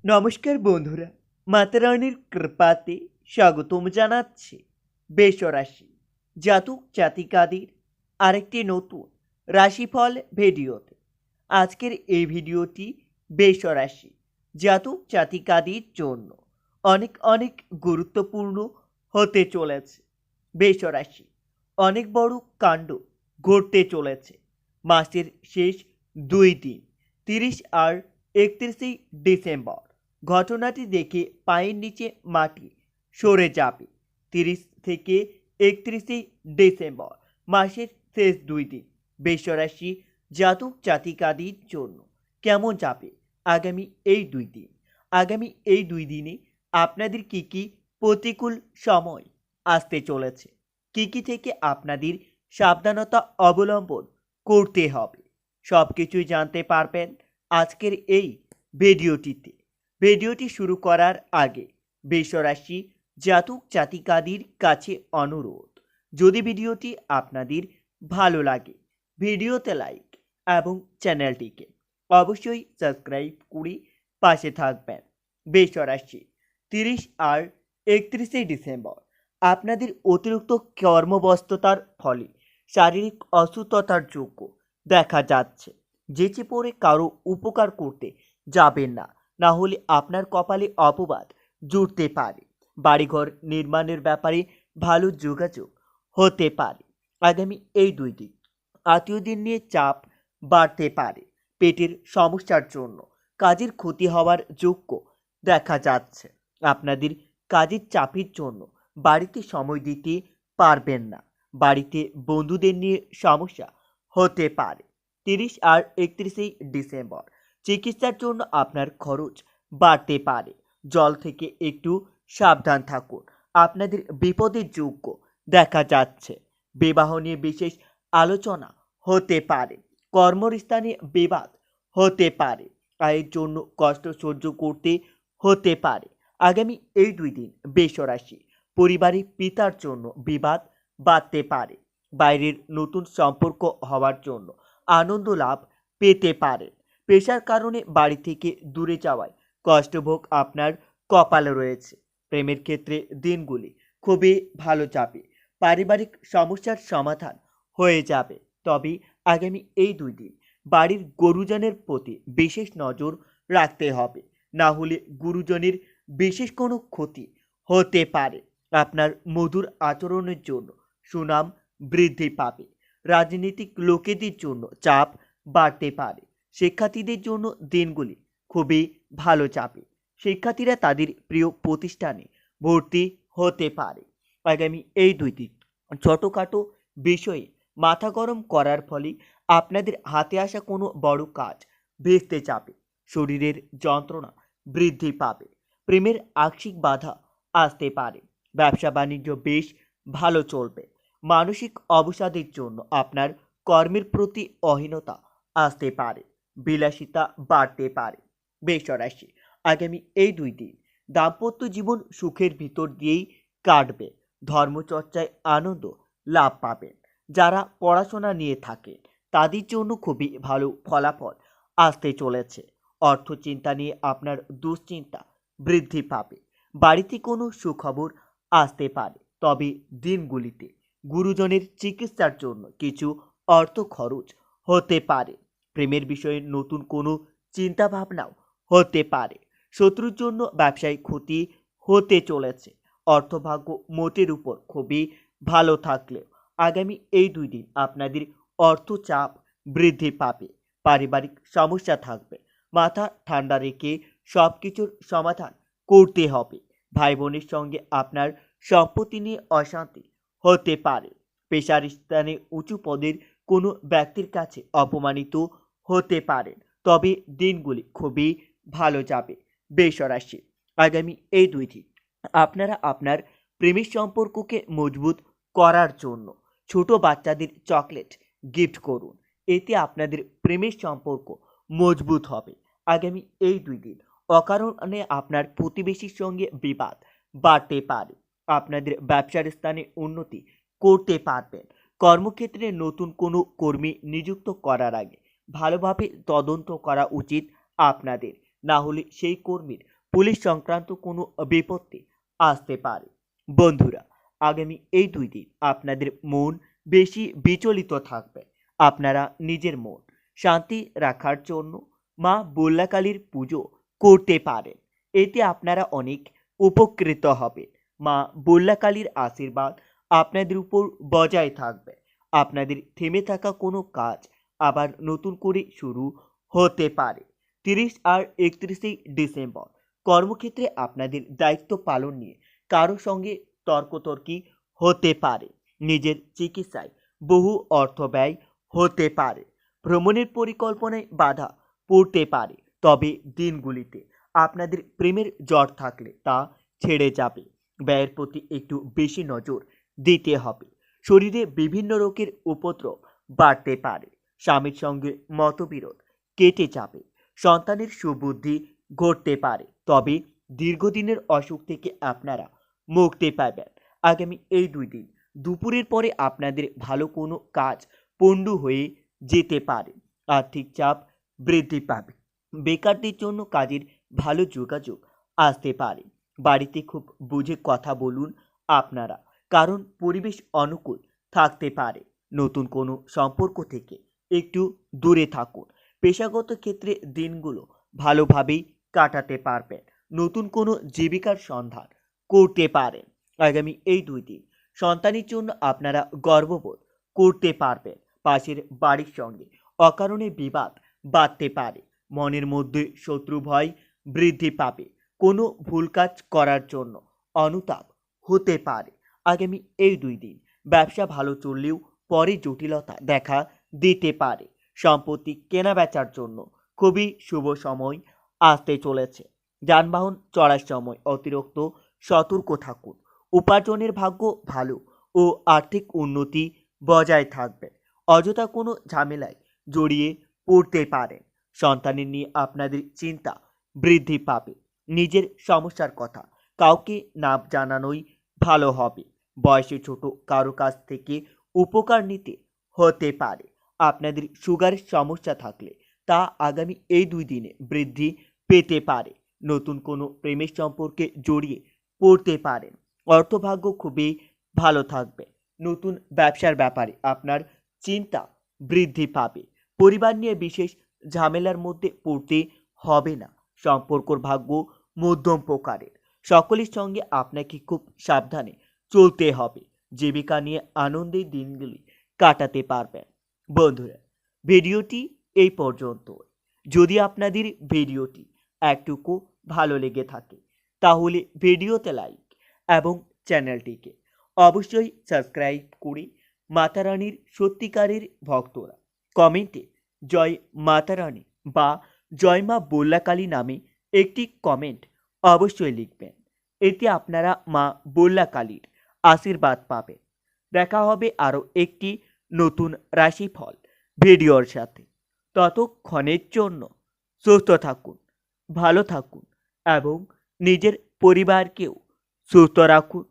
নমস্কার বন্ধুরা, মাতা রানীর কৃপাতে স্বাগতম জানাচ্ছি বেশ রাশি জাতক জাতিকাদের আরেকটি নতুন রাশিফল ভিডিওতে। আজকের এই ভিডিওটি বেশ রাশি জাতক জাতিকাদের জন্য অনেক অনেক গুরুত্বপূর্ণ হতে চলেছে। বেশ রাশি অনেক বড় কাণ্ড ঘটতে চলেছে মাসের শেষ 2 দিন 30 আর 31শে ডিসেম্বর। ঘটনাটি দেখে পায়ের নিচে মাটি সরে যাবে। 30 থেকে 31শে ডিসেম্বর মাসের শেষ 2 দিন বৃষরাশি জাতক জাতিকাদের জন্য কেমন যাবে আগামী এই 2 দিন। আগামী এই 2 দিনে আপনাদের কি কি প্রতিকূল সময় আসতে চলেছে, কি কি থেকে আপনাদের সাবধানতা অবলম্বন করতে হবে, সব কিছুই জানতে পারবেন আজকের এই ভিডিওটিতে। ভিডিওটি শুরু করার আগে বৃষরাশি জাতক জাতিকাদের কাছে অনুরোধ, যদি ভিডিওটি আপনাদের ভালো লাগে ভিডিওতে লাইক এবং চ্যানেলটিকে অবশ্যই সাবস্ক্রাইব করে পাশে থাকবেন। বৃষরাশি 30 আর 31শে ডিসেম্বর আপনাদের অতিরিক্ত কর্মব্যস্ততার ফলে শারীরিক অসুস্থতার যোগ্য দেখা যাচ্ছে। যেচে পড়ে কারো উপকার করতে যাবেন না, না হলে আপনার কপালে অপবাদ জুটতে পারে। বাড়িঘর নির্মাণের ব্যাপারে ভালো যোগাযোগ হতে পারে। আগামী এই 2 দিন আত্মীয়দের নিয়ে চাপ বাড়তে পারে। পেটের সমস্যার জন্য কাজের ক্ষতি হওয়ার যোগ্য দেখা যাচ্ছে। আপনাদের কাজের চাপের জন্য বাড়িতে সময় দিতে পারবেন না। বাড়িতে বন্ধুদের নিয়ে সমস্যা হতে পারে। 30 আর 31শে ডিসেম্বর চিকিৎসার জন্য আপনার খরচ বাড়তে পারে। জল থেকে একটু সাবধান থাকুন। আপনাদের বিপদের যোগ্য দেখা যাচ্ছে। বিবাহ নিয়ে বিশেষ আলোচনা হতে পারে। কর্মস্থানে বিবাদ হতে পারে। আয়ের জন্য কষ্ট সহ্য করতে হতে পারে। আগামী এই 2 দিন বৃষরাশি পরিবারের পিতার জন্য বিবাদ বাড়তে পারে। বাইরের নতুন সম্পর্ক হওয়ার জন্য আনন্দ লাভ পেতে পারেন। পেশার কারণে বাড়ি থেকে দূরে যাওয়ায় কষ্টভোগ আপনার কপালে রয়েছে। প্রেমের ক্ষেত্রে দিনগুলি খুবই ভালো যাবে। পারিবারিক সমস্যার সমাধান হয়ে যাবে। তবে আগামী এই 2 দিন বাড়ির গুরুজনের প্রতি বিশেষ নজর রাখতে হবে, না হলে গুরুজনের বিশেষ কোনো ক্ষতি হতে পারে। আপনার মধুর আচরণের জন্য সুনাম বৃদ্ধি পাবে। রাজনীতিক লোকেদের জন্য চাপ বাড়তে পারে। শিক্ষার্থীদের জন্য দিনগুলি খুবই ভালো যাবে। শিক্ষার্থীরা তাদের প্রিয় প্রতিষ্ঠানে ভর্তি হতে পারে। আগামী এই 2 দিন ছোটোখাটো বিষয়ে মাথা গরম করার ফলে আপনাদের হাতে আসা কোনো বড় কাজ ভেস্তে যাবে। শরীরের যন্ত্রণা বৃদ্ধি পাবে। প্রেমের আংশিক বাধা আসতে পারে। ব্যবসা বাণিজ্য বেশ ভালো চলবে। মানসিক অবসাদের জন্য আপনার কর্মের প্রতি অহীনতা আসতে পারে। বিলাসিতা বাড়তে পারে। বৃষরাশি আগামী এই 2 দিন দাম্পত্য জীবন সুখের ভিতর দিয়েই কাটবে। ধর্মচর্চায় আনন্দ লাভ পাবেন। যারা পড়াশোনা নিয়ে থাকেন তাদের জন্য খুবই ভালো ফলাফল আসতে চলেছে। অর্থ চিন্তা নিয়ে আপনার দুশ্চিন্তা বৃদ্ধি পাবে। বাড়িতে কোনো সুখবর আসতে পারে। তবে দিনগুলিতে গুরুজনের চিকিৎসার জন্য কিছু অর্থ খরচ হতে পারে। প্রেমের বিষয়ে নতুন কোনো চিন্তা ভাবনাও হতে পারে। শত্রুর জন্য ব্যবসায় ক্ষতি হতে চলেছে। অর্থভাগ্য মোটের উপর খুবই ভালো থাকলেও আগামী এই 2 দিন আপনাদের অর্থচাপ বৃদ্ধি পাবে। পারিবারিক সমস্যা থাকবে। মাথা ঠান্ডা রেখে সব কিছুর সমাধান করতে হবে। ভাই বোনের সঙ্গে আপনার সম্পত্তি নিয়ে অশান্তি হতে পারে। পেশার স্থানে উঁচু পদের কোনো ব্যক্তির কাছে অপমানিত হতে পারেন। তবে দিনগুলি খুবই ভালো যাবে। বৃষরাশি আগামী এই 2 দিন আপনারা আপনার প্রেমের সম্পর্ককে মজবুত করার জন্য ছোট বাচ্চাদের চকলেট গিফট করুন। এতে আপনাদের প্রেমের সম্পর্ক মজবুত হবে। আগামী এই 2 দিন অকারণে আপনার প্রতিবেশীর সঙ্গে বিবাদ বাড়তে পারে। আপনাদের ব্যবসার স্থানে উন্নতি করতে পারবেন। কর্মক্ষেত্রে নতুন কোনো কর্মী নিযুক্ত করার আগে ভালোভাবে তদন্ত করা উচিত আপনাদের, না হলে সেই কর্মীর পুলিশ সংক্রান্ত কোনো বিপত্তি আসতে পারে। বন্ধুরা, আগামী এই 2 দিন আপনাদের মন বেশি বিচলিত থাকবে। আপনারা নিজের মন শান্তি রাখার জন্য মা বল্লাকালীর পুজো করতে পারেন। এতে আপনারা অনেক উপকৃত হবেন। মা বল্লাকালীর আশীর্বাদ আপনাদের উপর বজায় থাকবে। আপনাদের থেমে থাকা কোনো কাজ আবার নতুন করে শুরু হতে পারে। 30 আর 31শে ডিসেম্বর কর্মক্ষেত্রে আপনাদের দায়িত্ব পালন নিয়ে কারো সঙ্গে তর্কতর্কি হতে পারে। নিজের চিকিৎসায় বহু অর্থ ব্যয় হতে পারে। ভ্রমণের পরিকল্পনায় বাধা পড়তে পারে। তবে দিনগুলিতে আপনাদের প্রেমের জ্বর থাকলে তা ছেড়ে যাবে। ব্যয়ের প্রতি একটু বেশি নজর দিতে হবে। শরীরে বিভিন্ন রোগের উপদ্রব বাড়তে পারে। স্বামীর সঙ্গে মতবিরোধ কেটে যাবে। সন্তানের সুবুদ্ধি ঘটতে পারে। তবে দীর্ঘদিনের অসুখ থেকে আপনারা মুক্তি পাবেন। আগামী এই 2 দিন দুপুরের পরে আপনাদের ভালো কোনো কাজ পণ্ড হয়ে যেতে পারে। আর্থিক চাপ বৃদ্ধি পাবে। বেকারদের জন্য কাজের ভালো যোগাযোগ আসতে পারে। বাড়িতে খুব বুঝে কথা বলুন আপনারা, কারণ পরিবেশ অনুকূল থাকতে পারে। নতুন কোনো সম্পর্ক থেকে একটু দূরে থাকুন। পেশাগত ক্ষেত্রে দিনগুলো ভালোভাবেই কাটাতে পারবেন। নতুন কোনো জীবিকার সন্ধান করতে পারেন। আগামী এই 2 দিন সন্তানের জন্য আপনারা গর্ববোধ করতে পারবেন। পাশের বাড়ির সঙ্গে অকারণে বিবাদ বাড়তে পারে। মনের মধ্যে শত্রু ভয় বৃদ্ধি পাবে। কোনো ভুল কাজ করার জন্য অনুতাপ হতে পারে। আগামী এই 2 দিন ব্যবসা ভালো চললেও পরে জটিলতা দেখা দিতে পারে। সম্পত্তি কেনা বেচার জন্য খুবই শুভ সময় আসতে চলেছে। যানবাহন চলার সময় অতিরিক্ত সতর্ক থাকুন। উপার্জনের ভাগ্য ভালো ও আর্থিক উন্নতি বজায় থাকবে। অযথা কোনো ঝামেলায় জড়িয়ে পড়তে পারেন। সন্তানের নিয়ে আপনাদের চিন্তা বৃদ্ধি পাবে। নিজের সমস্যার কথা কাউকে না জানানোই ভালো হবে। বয়সে ছোট কারো কাছ থেকে উপকার নিতে হতে পারে। আপনাদের সুগারের সমস্যা থাকলে তা আগামী এই 2 দিনে বৃদ্ধি পেতে পারে। নতুন কোনো প্রেমের সম্পর্কে জড়িয়ে পড়তে পারেন। অর্থভাগ্য খুবই ভালো থাকবে। নতুন ব্যবসার ব্যাপারে আপনার চিন্তা বৃদ্ধি পাবে। পরিবার নিয়ে বিশেষ ঝামেলার মধ্যে পড়তে হবে না। সম্পর্কর ভাগ্য মধ্যম প্রকারের। সকলের সঙ্গে আপনাকে খুব সাবধানে চলতে হবে। জীবিকা নিয়ে আনন্দের দিনগুলি কাটাতে পারবেন। বন্ধুরা, ভিডিওটি এই পর্যন্ত। যদি আপনাদের ভিডিওটি একটুকু ভালো লেগে থাকে তাহলে ভিডিওতে লাইক এবং চ্যানেলটিকে অবশ্যই সাবস্ক্রাইব করে মাতা রানীর সত্যিকারের ভক্তরা কমেন্টে জয় মাতা রানী বা জয় মা বল্লাকালী নামে একটি কমেন্ট অবশ্যই লিখবেন। এতে আপনারা মা বল্লাকালীর আশীর্বাদ পাবেন। দেখা হবে আরও একটি নতুন রাশিফল ভিডিওর সাথে। ততক্ষণের জন্য সুস্থ থাকুন, ভালো থাকুন এবং নিজের পরিবারকেও সুস্থ রাখুন।